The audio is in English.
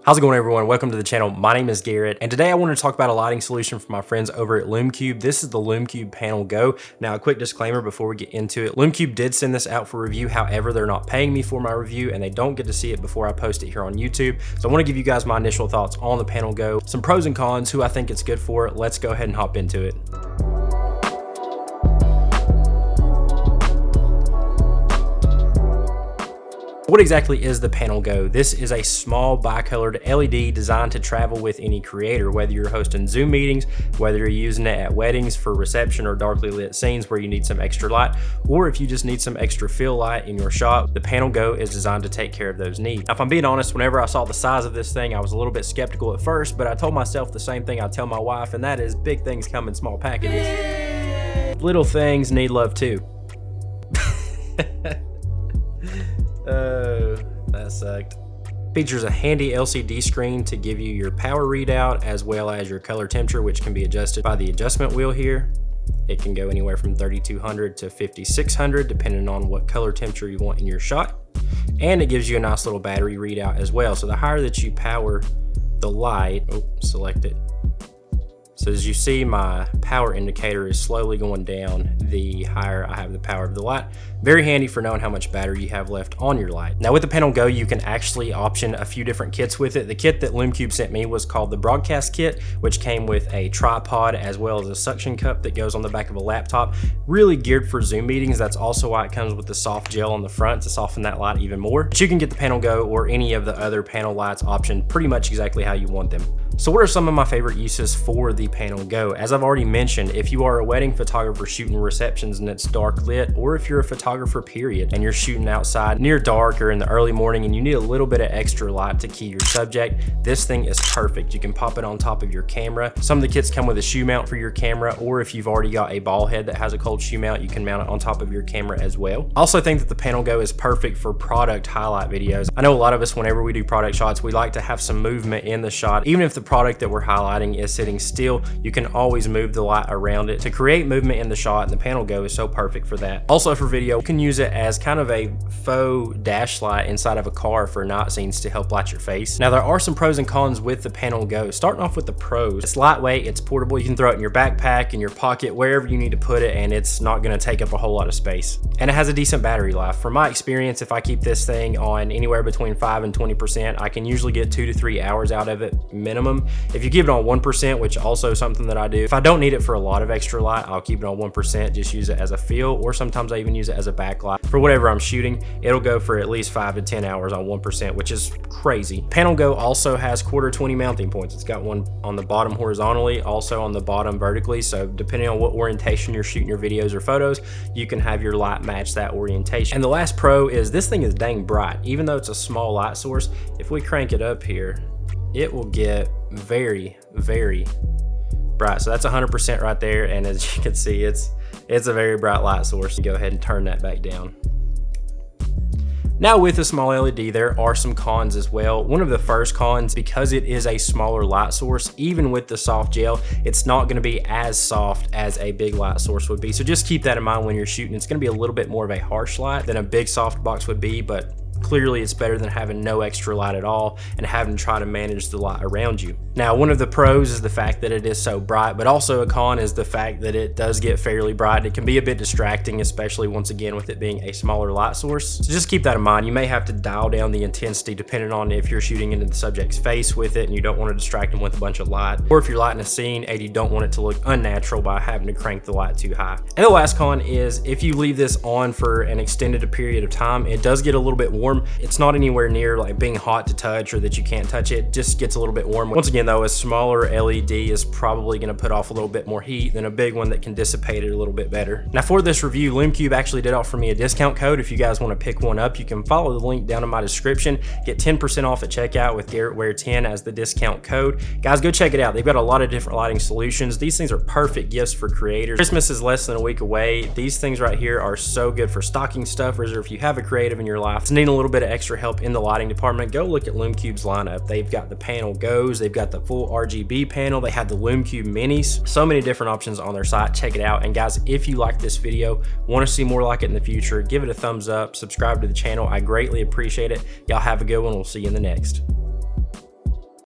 How's it going, everyone? Welcome to the channel. My name is Garrett, and today I want to talk about a lighting solution from my friends over at LumeCube. This is the LumeCube Panel GO. Now, a quick disclaimer before we get into it. LumeCube did send this out for review. However, they're not paying me for my review, and they don't get to see it before I post it here on YouTube. So I want to give you guys my initial thoughts on the Panel GO, some pros and cons, who I think it's good for. Let's go ahead and hop into it. What exactly is the Panel GO? This is a small bicolored LED designed to travel with any creator, whether you're hosting Zoom meetings, whether you're using it at weddings for reception or darkly lit scenes where you need some extra light, or if you just need some extra fill light in your shot, the Panel GO is designed to take care of those needs. Now, if I'm being honest, whenever I saw the size of this thing, I was a little bit skeptical at first, but I told myself the same thing I tell my wife, and that is big things come in small packages. Little things need love too. Oh, that sucked. Features a handy LCD screen to give you your power readout as well as your color temperature, which can be adjusted by the adjustment wheel here. It can go anywhere from 3200 to 5600 depending on what color temperature you want in your shot. And it gives you a nice little battery readout as well. So the higher that you power the light, select it. So as you see, my power indicator is slowly going down the higher I have the power of the light. Very handy for knowing how much battery you have left on your light. Now with the Panel GO, you can actually option a few different kits with it. The kit that LumeCube sent me was called the broadcast kit, which came with a tripod as well as a suction cup that goes on the back of a laptop. Really geared for Zoom meetings. That's also why it comes with the soft gel on the front to soften that light even more. But you can get the Panel GO or any of the other panel lights optioned pretty much exactly how you want them. So what are some of my favorite uses for the Panel GO? As I've already mentioned, if you are a wedding photographer shooting receptions and it's dark lit, or if you're a photographer period and you're shooting outside near dark or in the early morning and you need a little bit of extra light to key your subject, this thing is perfect. You can pop it on top of your camera. Some of the kits come with a shoe mount for your camera, or if you've already got a ball head that has a cold shoe mount, you can mount it on top of your camera as well. I also think that the Panel GO is perfect for product highlight videos. I know a lot of us, whenever we do product shots, we like to have some movement in the shot. Even if the product that we're highlighting is sitting still, you can always move the light around it to create movement in the shot, and the Panel GO is so perfect for that. Also for video, you can use it as kind of a faux dash light inside of a car for night scenes to help light your face. Now there are some pros and cons with the Panel GO. Starting off with the pros, it's lightweight, it's portable, you can throw it in your backpack, in your pocket, wherever you need to put it, and it's not going to take up a whole lot of space. And it has a decent battery life. From my experience, if I keep this thing on anywhere between 5 and 20%, I can usually get 2 to 3 hours out of it minimum. If you give it on 1%, which also something that I do, if I don't need it for a lot of extra light, I'll keep it on 1%, just use it as a fill, or sometimes I even use it as a backlight. For whatever I'm shooting, it'll go for at least 5 to 10 hours on 1%, which is crazy. Panel GO also has 1/4-20 mounting points. It's got one on the bottom horizontally, also on the bottom vertically, so depending on what orientation you're shooting your videos or photos, you can have your light match that orientation. And the last pro is this thing is dang bright. Even though it's a small light source, if we crank it up here, it will get very, very bright. So that's 100% right there, and as you can see, it's a very bright light source. Go ahead and turn that back down. Now with a small LED, there are some cons as well. One of the first cons, because it is a smaller light source, even with the soft gel, it's not going to be as soft as a big light source would be. So just keep that in mind when you're shooting. It's going to be a little bit more of a harsh light than a big soft box would be, but clearly it's better than having no extra light at all and having to try to manage the light around you. Now, one of the pros is the fact that it is so bright, but also a con is the fact that it does get fairly bright. It can be a bit distracting, especially once again with it being a smaller light source. So just keep that in mind. You may have to dial down the intensity depending on if you're shooting into the subject's face with it and you don't want to distract them with a bunch of light, or if you're lighting a scene and you don't want it to look unnatural by having to crank the light too high. And the last con is if you leave this on for an extended period of time, it does get a little bit warm. It's not anywhere near like being hot to touch or that you can't touch it. It just gets a little bit warm. Once again though, a smaller LED is probably going to put off a little bit more heat than a big one that can dissipate it a little bit better. Now for this review, LumeCube actually did offer me a discount code. If you guys want to pick one up, you can follow the link down in my description. Get 10% off at checkout with GarrettWear10 as the discount code. Guys, go check it out. They've got a lot of different lighting solutions. These things are perfect gifts for creators. Christmas is less than a week away. These things right here are so good for stocking stuffers, or if you have a creative in your life that's needing a little bit of extra help in the lighting department, go look at LumeCube's lineup. They've got the Panel GOs, they've got the full RGB panel, they have the LumeCube minis, so many different options on their site. Check it out. And guys, if you like this video, want to see more like it in the future, give it a thumbs up, subscribe to the channel. I greatly appreciate it. Y'all have a good one. We'll see you in the next.